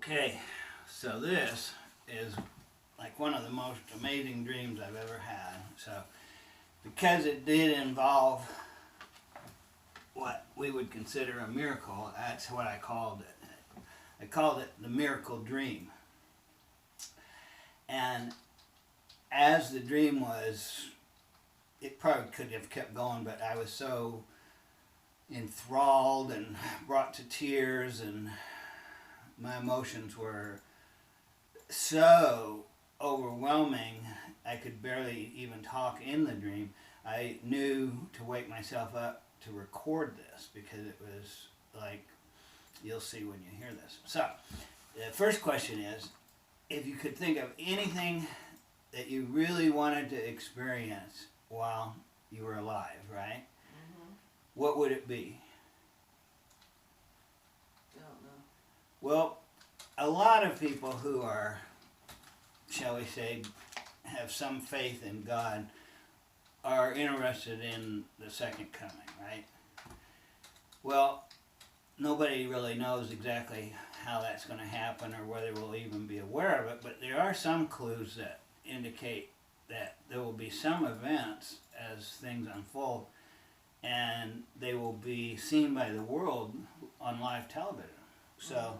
Okay, so this is like one of the most amazing dreams I've ever had. So, because it did involve what we would consider a miracle, that's what I called it. I called it the miracle dream. And as the dream was, it probably could have kept going, but I was so enthralled and brought to tears, and my emotions were so overwhelming I could barely even talk in the dream. I knew to wake myself up to record this because it was like, you'll see when you hear this. So, the first question is, if you could think of anything that you really wanted to experience while you were alive, right? What would it be? I don't know. Well, a lot of people who are, shall we say, have some faith in God are interested in the second coming, right? Well, nobody really knows exactly how that's going to happen or whether we'll even be aware of it, but there are some clues that indicate that there will be some events as things unfold, and they will be seen by the world on live television. So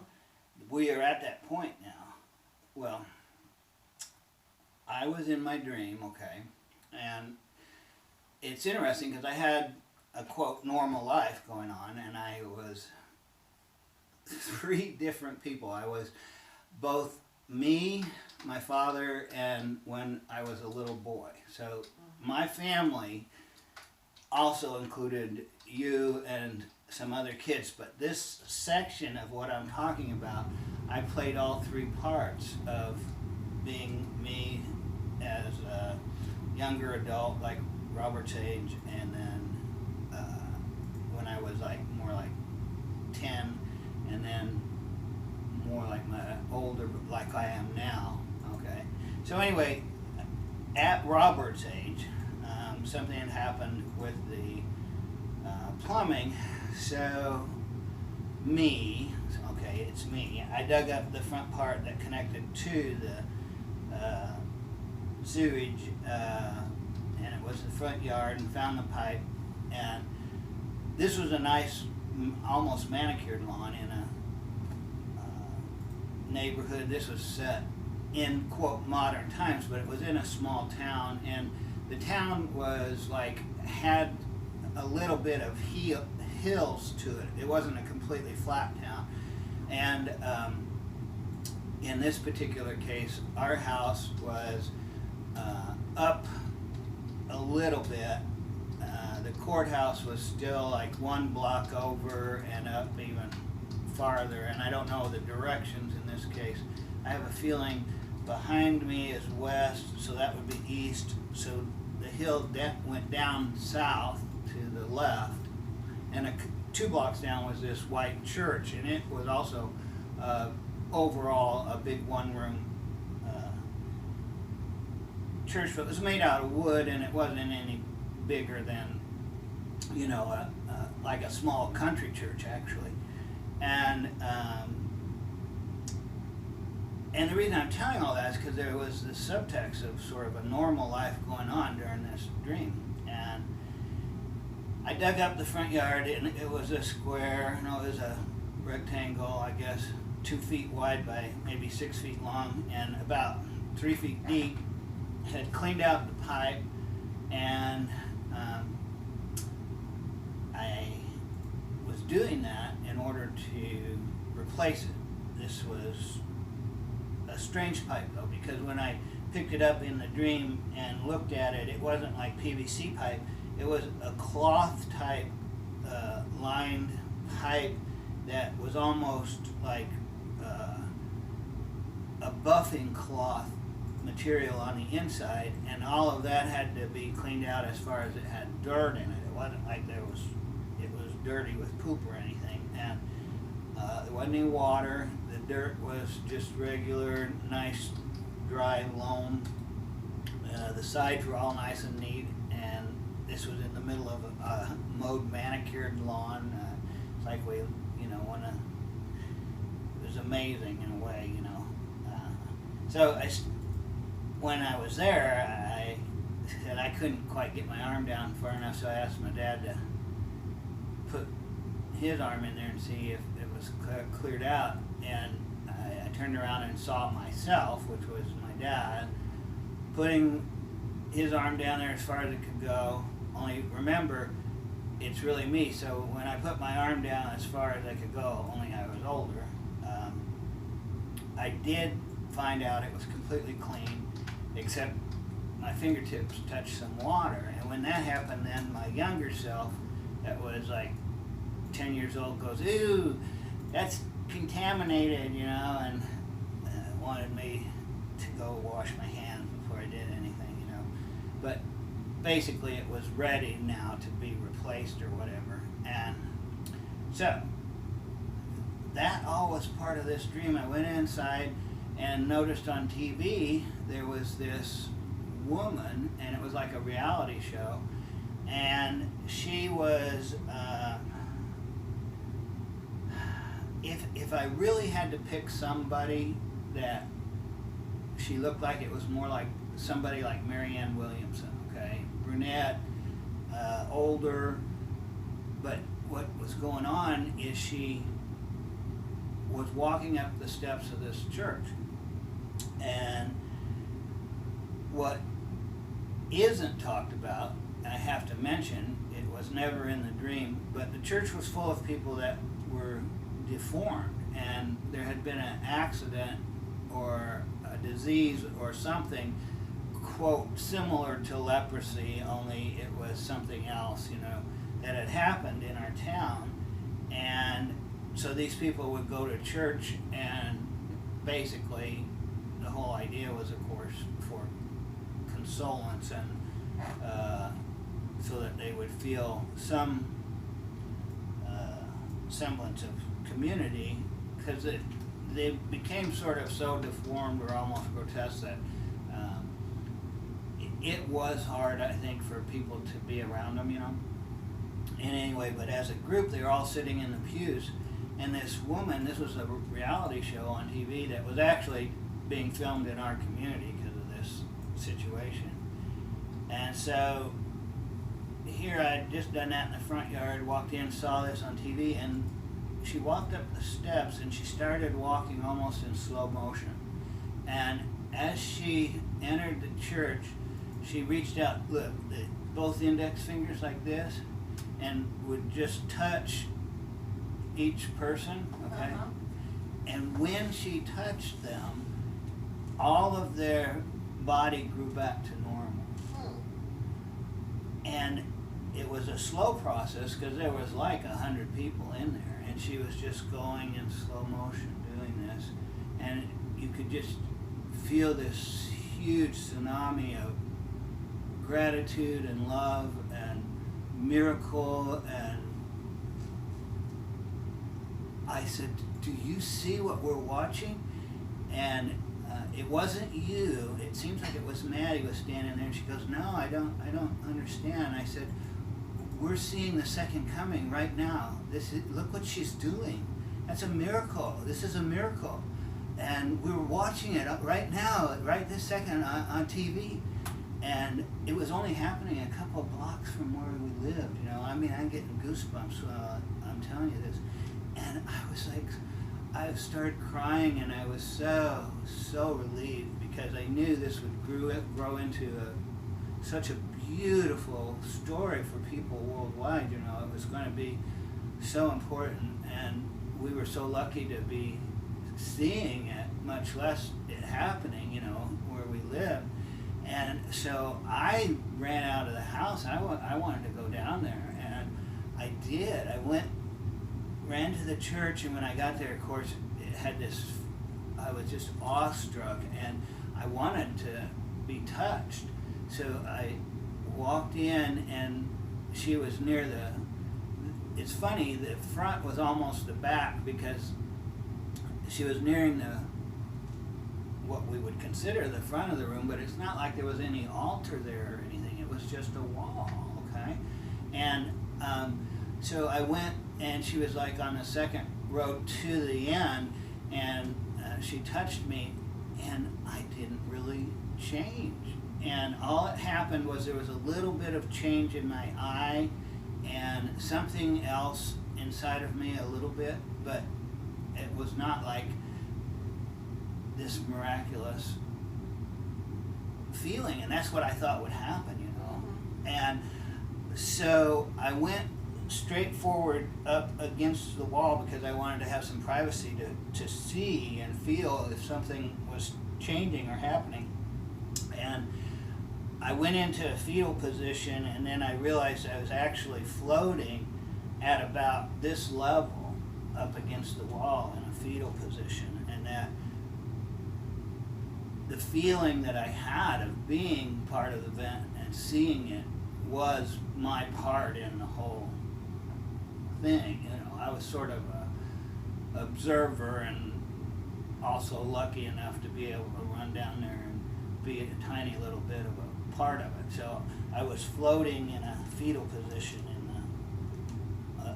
we are at that point now. Well, I was in my dream, okay, and it's interesting because I had a, quote, normal life going on, and I was three different people. I was both me, my father, and when I was a little boy. So my family also included you and some other kids, but this section of what I'm talking about, I played all three parts of being me as a younger adult, like Robert's age, and then when I was like more like 10, and then more like my older, like I am now. Okay. So anyway, at Robert's age, something had happened with the plumbing. So it's me. I dug up the front part that connected to the sewage, and it was the front yard, and found the pipe. And this was a nice, almost manicured lawn in a neighborhood. This was set in, quote, modern times, but it was in a small town, and the town was like, had a little bit of hills to it. It wasn't a completely flat town. And in this particular case, our house was up a little bit. The courthouse was still like one block over and up even farther, and I don't know the directions in this case. I have a feeling behind me is west, so that would be east. So the hill went down south to the left, and 2 blocks down was this white church, and it was also overall a big one-room church, but it was made out of wood, and it wasn't any bigger than, you know, like a small country church actually. And the reason I'm telling all that is because there was this subtext of sort of a normal life going on during this dream. And I dug up the front yard, and it was a square, no, it was a rectangle, I guess, 2 feet wide by maybe 6 feet long, and about 3 feet deep. Had cleaned out the pipe, and I was doing that in order to replace it. This was a strange pipe though, because when I picked it up in the dream and looked at it, it wasn't like PVC pipe. It was a cloth type lined pipe that was almost like a buffing cloth material on the inside, and all of that had to be cleaned out as far as it had dirt in it. It wasn't like it was dirty with poop or anything, and there wasn't any water. The dirt was just regular, nice, dry loam. The sides were all nice and neat, and this was in the middle of a mowed, manicured lawn. It's like we, you know, want to. It was was amazing in a way, you know. So when I was there, I said I couldn't quite get my arm down far enough, so I asked my dad to put his arm in there and see if it was cleared out. And I turned around and saw myself, which was my dad, putting his arm down there as far as it could go. Only remember, it's really me. So when I put my arm down as far as I could go, only I was older, I did find out it was completely clean, except my fingertips touched some water. And when that happened, then my younger self, that was like 10 years old, goes, "Ooh, that's contaminated," you know, and wanted me to go wash my hands before I did anything, you know. But basically it was ready now to be replaced or whatever. And so that all was part of this dream. I went inside and noticed on TV there was this woman, and it was like a reality show, and she was if I really had to pick somebody that she looked like, it was more like somebody like Marianne Williamson, okay? Brunette, older, but what was going on is she was walking up the steps of this church. And what isn't talked about, I have to mention, it was never in the dream, but the church was full of people that were deformed, and there had been an accident or a disease or something, quote, similar to leprosy, only it was something else, you know, that had happened in our town. And so these people would go to church, and basically the whole idea was, of course, for consolence and so that they would feel some semblance of community, because they became sort of so deformed or almost grotesque that it was hard, I think, for people to be around them, you know. And anyway, but as a group, they were all sitting in the pews, and this woman, this was a reality show on TV that was actually being filmed in our community because of this situation. And so here I had just done that in the front yard, walked in, saw this on TV, and she walked up the steps and she started walking almost in slow motion. And as she entered the church, she reached out, look, both index fingers like this, and would just touch each person, okay? Uh-huh. And when she touched them, all of their body grew back to normal. And it was a slow process because there was like 100 people in there, and she was just going in slow motion doing this, and you could just feel this huge tsunami of gratitude and love and miracle. And I said, "Do you see what we're watching?" And it wasn't you. It seems like it was Maddie was standing there, and she goes, "No, I don't understand." I said, "We're seeing the second coming right now. Look what she's doing. That's a miracle. This is a miracle, and we're watching it right now, right this second on TV." And it was only happening a couple of blocks from where we lived. You know, I mean, I'm getting goosebumps. I'm telling you this, and I was like, I started crying, and I was so relieved, because I knew this would grow into such a beautiful story for people worldwide. You know, it was going to be so important, and we were so lucky to be seeing it, much less it happening, you know, where we lived. And so I ran out of the house. I wanted to go down there, and I did. Ran to the church, and when I got there, of course, it had this, I was just awestruck, and I wanted to be touched. So I walked in, and she was near it's funny, the front was almost the back, because she was nearing what we would consider the front of the room, but it's not like there was any altar there or anything. It was just a wall, okay? And so I went, and she was like on the second row to the end, and she touched me, and I didn't really change. And all that happened was there was a little bit of change in my eye and something else inside of me a little bit, but it was not like this miraculous feeling, and that's what I thought would happen, you know. And so I went straight forward up against the wall because I wanted to have some privacy to see and feel if something was changing or happening. And I went into a fetal position, and then I realized I was actually floating at about this level up against the wall in a fetal position, and that the feeling that I had of being part of the event and seeing it was my part in the whole thing. You know, I was sort of a observer and also lucky enough to be able to run down there and be a tiny little bit of a part of it. So I was floating in a fetal position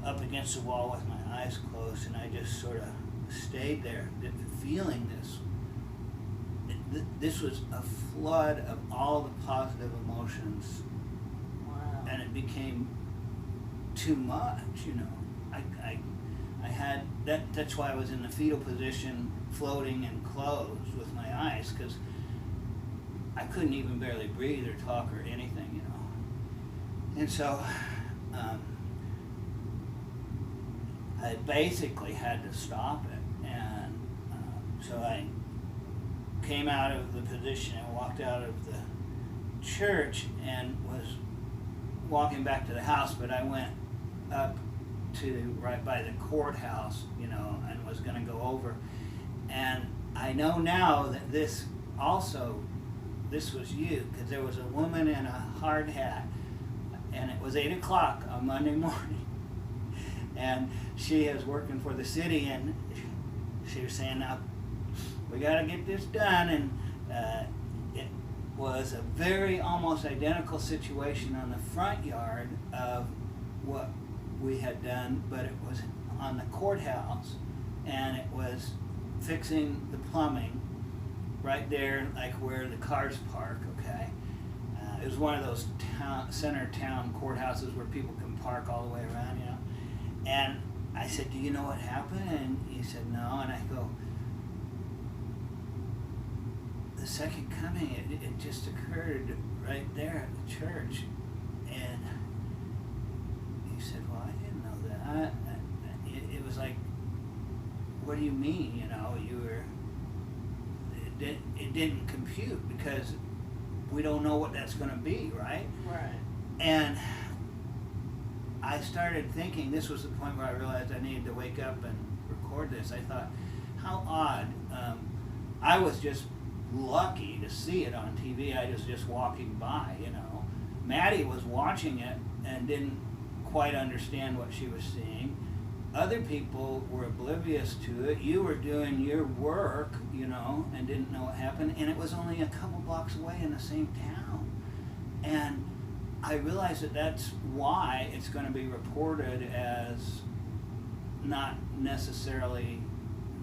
up against the wall with my eyes closed, and I just sort of stayed there, feeling this. This was a flood of all the positive emotions. Wow. And it became too much, you know. I had that's why I was in the fetal position, floating and closed with my eyes, because I couldn't even barely breathe or talk or anything, you know. And so I basically had to stop it, and so I came out of the position and walked out of the church and was walking back to the house, but I went up to right by the courthouse, you know, and was going to go over. And I know now that this was you, because there was a woman in a hard hat, and it was 8 o'clock on Monday morning, and she is working for the city, and she was saying, now we got to get this done. And it was a very almost identical situation on the front yard of what we had done, but it was on the courthouse, and it was fixing the plumbing right there, like where the cars park, okay? It was one of those center town courthouses where people can park all the way around, you know? And I said, do you know what happened? And he said, no. And I go, the second coming, it just occurred right there at the church. And he said, well, I didn't know that. It was like, what do you mean? You know, it didn't compute, because we don't know what that's going to be, right? Right. And I started thinking, this was the point where I realized I needed to wake up and record this. I thought, how odd. I was just lucky to see it on TV. I was just walking by, you know. Maddie was watching it and didn't quite understand what she was seeing. Other people were oblivious to it. You were doing your work, you know, and didn't know what happened. And it was only a couple blocks away in the same town. And I realized that that's why it's going to be reported as not necessarily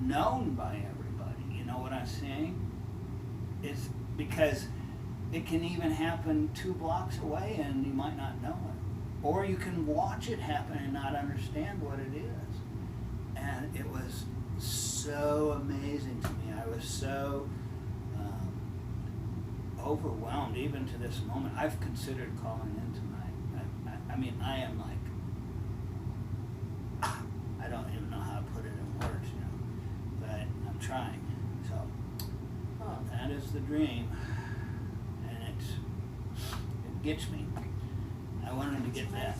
known by everybody. You know what I'm saying? It's because it can even happen 2 blocks away and you might not know it. Or you can watch it happen and not understand what it is. And it was so amazing to me. I was so overwhelmed even to this moment. I've considered calling in tonight. I mean, I am like, I don't even know how to put it in words, you know, but I'm trying. So that is the dream, and it gets me. I wanted to get that